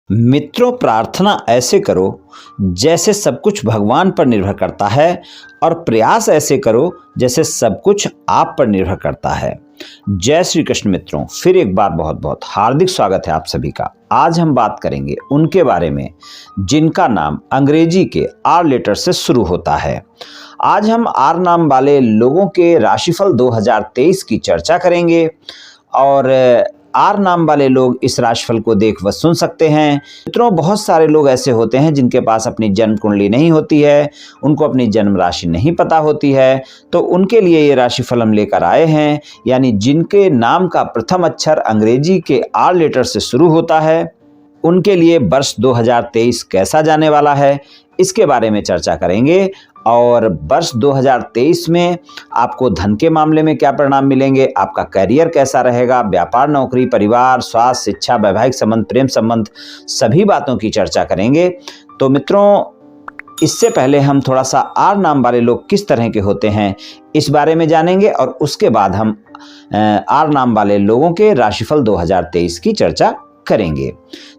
मित्रों, प्रार्थना ऐसे करो जैसे सब कुछ भगवान पर निर्भर करता है और प्रयास ऐसे करो जैसे सब कुछ आप पर निर्भर करता है। जय श्री कृष्ण। मित्रों, फिर एक बार बहुत बहुत हार्दिक स्वागत है आप सभी का। आज हम बात करेंगे उनके बारे में जिनका नाम अंग्रेजी के आर लेटर से शुरू होता है। आज हम आर नाम वाले लोगों के राशिफल 2023 की चर्चा करेंगे और आर नाम वाले लोग इस राशिफल को देख व सुन सकते हैं। मित्रों, बहुत सारे लोग ऐसे होते हैं जिनके पास अपनी जन्म कुंडली नहीं होती है, उनको अपनी जन्म राशि नहीं पता होती है, तो उनके लिए ये राशिफल हम लेकर आए हैं। यानी जिनके नाम का प्रथम अक्षर अंग्रेजी के आर लेटर से शुरू होता है, उनके लिए वर्ष 2023 कैसा जाने वाला है, इसके बारे में चर्चा करेंगे। और वर्ष 2023 में आपको धन के मामले में क्या परिणाम मिलेंगे, आपका करियर कैसा रहेगा, व्यापार, नौकरी, परिवार, स्वास्थ्य, शिक्षा, वैवाहिक संबंध, प्रेम संबंध, सभी बातों की चर्चा करेंगे। तो मित्रों, इससे पहले हम थोड़ा सा आर नाम वाले लोग किस तरह के होते हैं इस बारे में जानेंगे और उसके बाद हम आर नाम वाले लोगों के राशिफल 2023 की चर्चा करेंगे।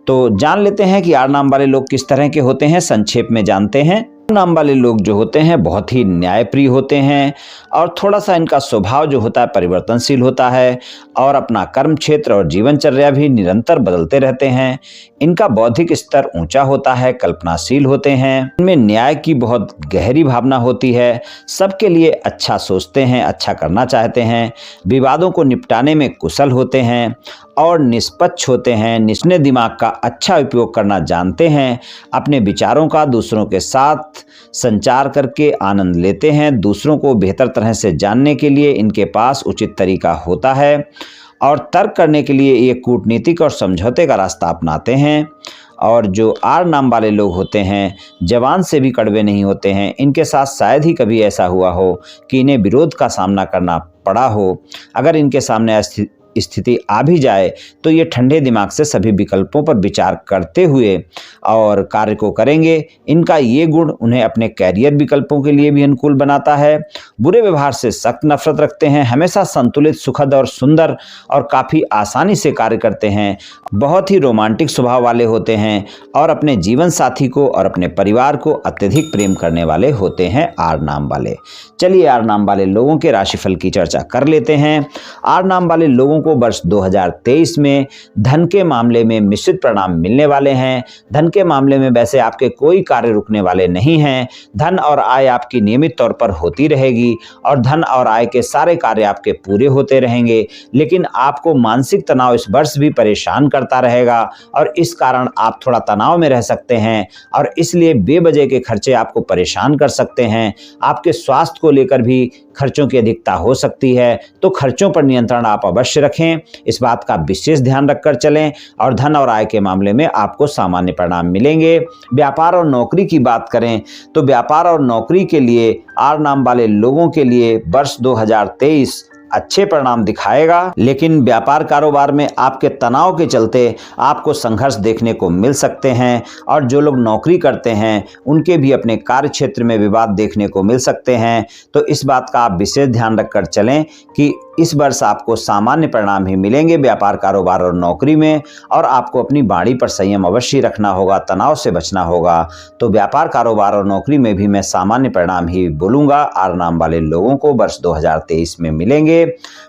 तो जान लेते हैं कि आर नाम वाले लोग किस तरह के होते हैं। संक्षेप में जानते हैं। नाम वाले लोग जो होते हैं बहुत ही न्यायप्रिय होते हैं और थोड़ा सा इनका स्वभाव जो होता है परिवर्तनशील होता है और अपना कर्म क्षेत्र और जीवनचर्या भी निरंतर बदलते रहते हैं। इनका बौद्धिक स्तर ऊंचा होता है, कल्पनाशील होते हैं, इनमें न्याय की बहुत गहरी भावना होती है, सबके लिए अच्छा सोचते हैं, अच्छा करना चाहते हैं, विवादों को निपटाने में कुशल होते हैं और निष्पक्ष होते हैं, निस्ने दिमाग का अच्छा उपयोग करना जानते हैं, अपने विचारों का दूसरों के साथ संचार करके आनंद लेते हैं, दूसरों को बेहतर तरह से जानने के लिए इनके पास उचित तरीका होता है और तर्क करने के लिए ये कूटनीतिक और समझौते का रास्ता अपनाते हैं। और जो आर नाम वाले लोग होते हैं जवान से भी कड़वे नहीं होते हैं। इनके साथ शायद ही कभी ऐसा हुआ हो कि इन्हें विरोध का सामना करना पड़ा हो। अगर इनके सामने स्थिति आ भी जाए तो ये ठंडे दिमाग से सभी विकल्पों पर विचार करते हुए और कार्य को करेंगे। इनका ये गुण उन्हें अपने कैरियर विकल्पों के लिए भी अनुकूल बनाता है। बुरे व्यवहार से सख्त नफरत रखते हैं, हमेशा संतुलित, सुखद और सुंदर और काफ़ी आसानी से कार्य करते हैं, बहुत ही रोमांटिक स्वभाव वाले होते हैं और अपने जीवन साथी को और अपने परिवार को अत्यधिक प्रेम करने वाले होते हैं आर नाम वाले। चलिए आर नाम वाले लोगों के राशिफल की चर्चा कर लेते हैं। आर नाम वाले लोगों को वर्ष 2023 में धन के मामले में मिश्रित परिणाम मिलने वाले हैं। धन के मामले में वैसे आपके कोई कार्य रुकने वाले नहीं हैं। धन और आय आपकी नियमित तौर पर होती रहेगी और धन और आय के सारे कार्य आपके पूरे होते रहेंगे, लेकिन आपको मानसिक तनाव इस वर्ष भी परेशान करता रहेगा और इस कारण आप थोड़ा तनाव में रह सकते हैं और इसलिए बेवजह के खर्चे आपको परेशान कर सकते हैं। आपके स्वास्थ्य को लेकर भी खर्चों की अधिकता हो सकती है, तो खर्चों पर नियंत्रण आप अवश्य रखें, इस बात का विशेष ध्यान रखकर चलें। और धन और आय के मामले में आपको सामान्य परिणाम मिलेंगे। व्यापार और नौकरी की बात करें तो व्यापार और नौकरी के लिए आर नाम वाले लोगों के लिए वर्ष 2023 अच्छे परिणाम दिखाएगा, लेकिन व्यापार कारोबार में आपके तनाव के चलते आपको संघर्ष देखने को मिल सकते हैं और जो लोग नौकरी करते हैं उनके भी अपने कार्य क्षेत्र में विवाद देखने को मिल सकते हैं। तो इस बात का आप विशेष ध्यान रखकर चलें कि इस वर्ष आपको सामान्य परिणाम ही मिलेंगे व्यापार, कारोबार और नौकरी में, और आपको अपनी वाणी पर संयम अवश्य रखना होगा, तनाव से बचना होगा। तो व्यापार, कारोबार और नौकरी में भी मैं सामान्य परिणाम ही बोलूँगा आर नाम वाले लोगों को वर्ष 2023 में मिलेंगे।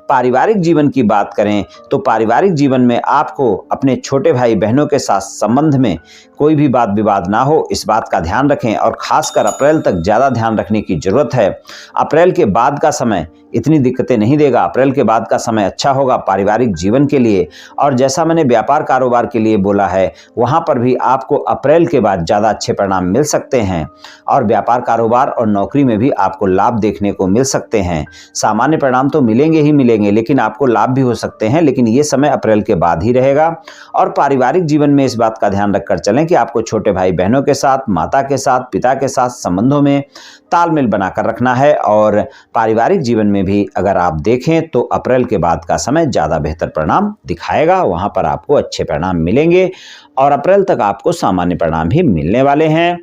पारिवारिक जीवन की बात करें तो पारिवारिक जीवन में आपको अपने छोटे भाई बहनों के साथ संबंध में कोई भी वाद विवाद ना हो, इस बात का ध्यान रखें और खासकर अप्रैल तक ज़्यादा ध्यान रखने की जरूरत है। अप्रैल के बाद का समय इतनी दिक्कतें नहीं देगा। अप्रैल के बाद का समय अच्छा होगा पारिवारिक जीवन के लिए, और जैसा मैंने व्यापार कारोबार के लिए बोला है वहाँ पर भी आपको अप्रैल के बाद ज़्यादा अच्छे परिणाम मिल सकते हैं और व्यापार, कारोबार और नौकरी में भी आपको लाभ देखने को मिल सकते हैं। सामान्य परिणाम तो मिलेंगे ही मिलेंगे, लेकिन आपको लाभ भी हो सकते हैं, लेकिन ये समय अप्रैल के बाद ही रहेगा। और पारिवारिक जीवन में इस बात का ध्यान रखकर चलें कि आपको छोटे भाई बहनों के साथ, माता के साथ, पिता के साथ संबंधों में तालमेल बनाकर रखना है। और पारिवारिक जीवन में भी अगर आप देखें तो अप्रैल के बाद का समय ज़्यादा बेहतर परिणाम दिखाएगा, वहाँ पर आपको अच्छे परिणाम मिलेंगे और अप्रैल तक आपको सामान्य परिणाम ही मिलने वाले हैं।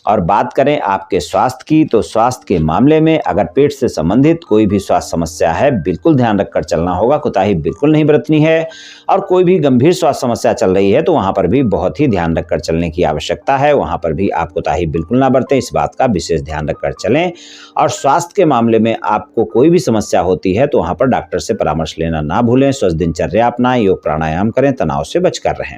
और बात करें आपके स्वास्थ्य की, तो स्वास्थ्य के मामले में अगर पेट से संबंधित कोई भी स्वास्थ्य समस्या है, बिल्कुल ध्यान रखकर चलना होगा, कोताही बिल्कुल नहीं बरतनी है। और कोई भी गंभीर स्वास्थ्य समस्या चल रही है तो वहां पर भी बहुत ही ध्यान रखकर चलने की आवश्यकता है, वहां पर भी आप कोताही बिल्कुल ना बरतें, इस बात का विशेष ध्यान रखकर चलें। और स्वास्थ्य के मामले में आपको कोई भी समस्या होती है तो वहां पर डॉक्टर से परामर्श लेना ना भूलें। स्वस्थ दिनचर्या अपनाएं, योग प्राणायाम करें, तनाव से बचकर रहें।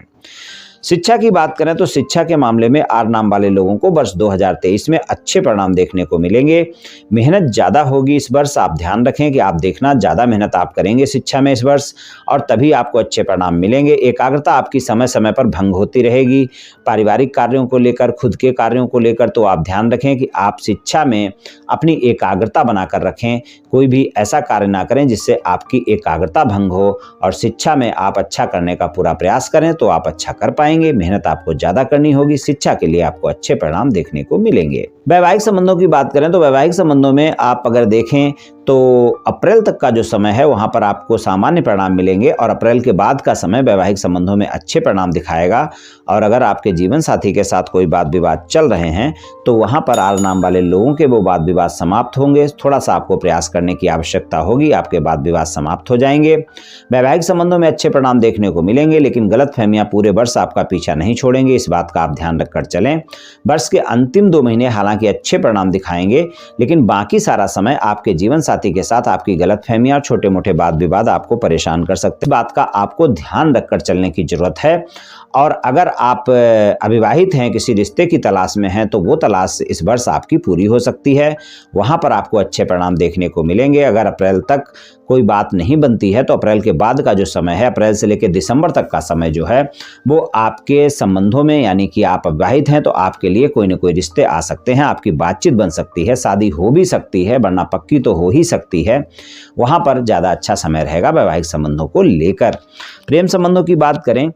शिक्षा की बात करें तो शिक्षा के मामले में आर नाम वाले लोगों को वर्ष 2023 में अच्छे परिणाम देखने को मिलेंगे। मेहनत ज़्यादा होगी इस वर्ष, आप ध्यान रखें कि आप देखना ज़्यादा मेहनत आप करेंगे शिक्षा में इस वर्ष, और तभी आपको अच्छे परिणाम मिलेंगे। एकाग्रता आपकी समय समय पर भंग होती रहेगी, पारिवारिक कार्यों को लेकर, खुद के कार्यों को लेकर, तो आप ध्यान रखें कि आप शिक्षा में अपनी एकाग्रता बनाकर रखें। कोई भी ऐसा कार्य ना करें जिससे आपकी एकाग्रता भंग हो, और शिक्षा में आप अच्छा करने का पूरा प्रयास करें तो आप अच्छा कर पाएंगे। मेहनत आपको ज्यादा करनी होगी, शिक्षा के लिए आपको अच्छे परिणाम देखने को मिलेंगे। वैवाहिक संबंधों की बात करें तो वैवाहिक संबंधों में आप अगर देखें तो अप्रैल तक का जो समय है वहां पर आपको सामान्य परिणाम मिलेंगे, और अप्रैल के बाद का समय वैवाहिक संबंधों में अच्छे परिणाम दिखाएगा। और अगर आपके जीवन साथी के साथ कोई वाद विवाद चल रहे हैं तो वहां पर आर नाम वाले लोगों के वो वाद विवाद समाप्त होंगे। थोड़ा सा आपको प्रयास करने की आवश्यकता होगी, आपके वाद विवाद समाप्त हो जाएंगे। वैवाहिक संबंधों में अच्छे परिणाम देखने को मिलेंगे, लेकिन गलतफहमियां पूरे वर्ष आपका पीछा नहीं छोड़ेंगे, इस बात का आप ध्यान रखकर चलें। वर्ष के अंतिम 2 महीने हालांकि अच्छे परिणाम दिखाएंगे, लेकिन बाकी सारा समय आपके जीवन साथी के साथ आपकी गलतफहमियां और छोटे मोटे वाद विवाद आपको परेशान कर सकते हैं। बात का आपको ध्यान रखकर चलने की जरूरत है। और अगर आप अविवाहित हैं, किसी रिश्ते की तलाश में हैं, तो वो तलाश इस वर्ष आपकी पूरी हो सकती है, वहां पर आपको अच्छे परिणाम देखने को मिलेंगे। अगर अप्रैल तक कोई बात नहीं बनती है तो अप्रैल के बाद का जो समय है, अप्रैल से लेकर दिसंबर तक का समय जो है वो आपके संबंधों में, यानी कि आप अविवाहित हैं तो आपके लिए कोई न कोई रिश्ते आ सकते हैं, आपकी बातचीत बन सकती है, शादी हो भी सकती है, वरना पक्की तो हो ही सकती है। वहां पर ज़्यादा अच्छा समय रहेगा वैवाहिक संबंधों को लेकर। प्रेम संबंधों की बात करें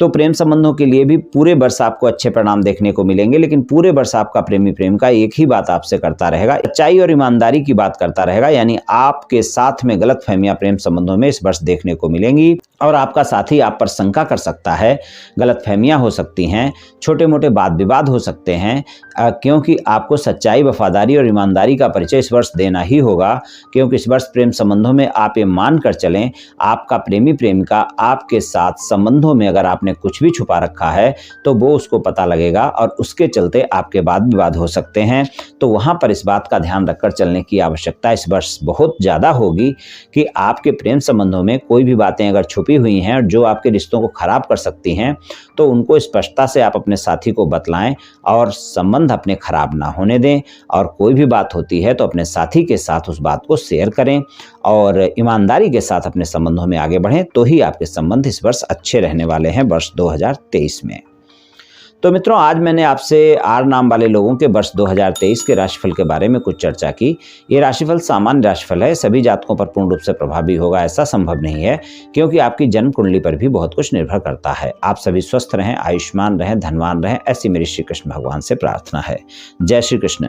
तो प्रेम संबंधों के लिए भी पूरे वर्ष आपको अच्छे परिणाम देखने को मिलेंगे, लेकिन पूरे वर्ष आपका प्रेमी प्रेम का एक ही बात आपसे करता रहेगा, सच्चाई और ईमानदारी की बात करता रहेगा। यानी आपके साथ में गलतफहमियां प्रेम संबंधों में इस वर्ष देखने को मिलेंगी, और आपका साथी आप पर शंका कर सकता है, गलतफहमियां हो सकती हैं, छोटे मोटे वाद विवाद हो सकते हैं, क्योंकि आपको सच्चाई, वफादारी और ईमानदारी का परिचय इस वर्ष देना ही होगा। क्योंकि इस वर्ष प्रेम संबंधों में आप ये मान कर चलें, आपका प्रेमी प्रेमिका आपके साथ संबंधों में अगर आपने कुछ भी छुपा रखा है तो वो उसको पता लगेगा, और उसके चलते आपके वाद विवाद हो सकते हैं। तो वहां पर इस बात का ध्यान रखकर चलने की आवश्यकता इस वर्ष बहुत ज्यादा होगी कि आपके प्रेम संबंधों में कोई भी बातें अगर छुपी हुई हैं और जो आपके रिश्तों को खराब कर सकती हैं, तो उनको स्पष्टता से आप अपने साथी को बतलाएं और संबंध अपने खराब ना होने दें। और कोई भी बात होती है तो अपने साथी के साथ उस बात को शेयर करें और ईमानदारी के साथ अपने संबंधों में आगे बढ़ें, तो ही आपके संबंध इस वर्ष अच्छे रहने वाले हैं वर्ष 2023 में। तो मित्रों, आज मैंने आपसे आर नाम वाले लोगों के वर्ष 2023 के राशिफल के बारे में कुछ चर्चा की। ये राशिफल सामान्य राशिफल है, सभी जातकों पर पूर्ण रूप से प्रभावी होगा ऐसा संभव नहीं है, क्योंकि आपकी जन्म कुंडली पर भी बहुत कुछ निर्भर करता है। आप सभी स्वस्थ रहें, आयुष्मान रहें, धनवान रहें, ऐसी मेरी श्री कृष्ण भगवान से प्रार्थना है। जय श्री कृष्ण।